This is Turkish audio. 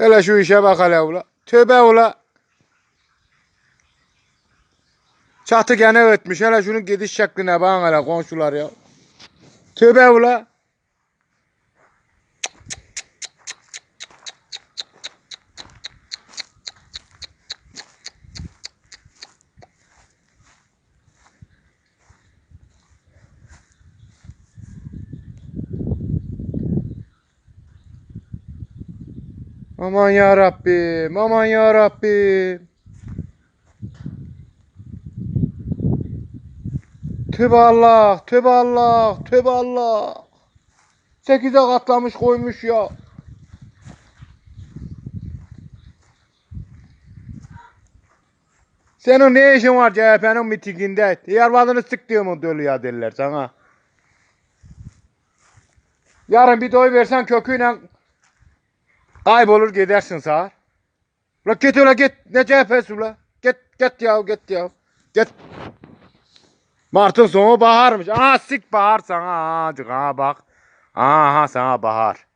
Hele şu işe bak hele ula. Tövbe ula. Çatı gene ötmüş. Hele şunun gidiş şekline bakın hele komşular ya. Tövbe ula. Aman ya Rabbim, aman ya Rabbim. Tövbe Allah, tövbe Allah, tövbe Allah. 8'e katlamış koymuş ya. Senin ne işin var CHP'nin mitinginde? Diyarbakır'ını sık diyor mu dölü ya derler sana. Yarın bir oy versen köküyle kaybolur gidersin sağ. La git ula git. Ne CHP'si ula? Git ya git ya. Git. Mart'ın sonu baharmış. Aha sik bahar sana. Aha bak. Aha sana bahar.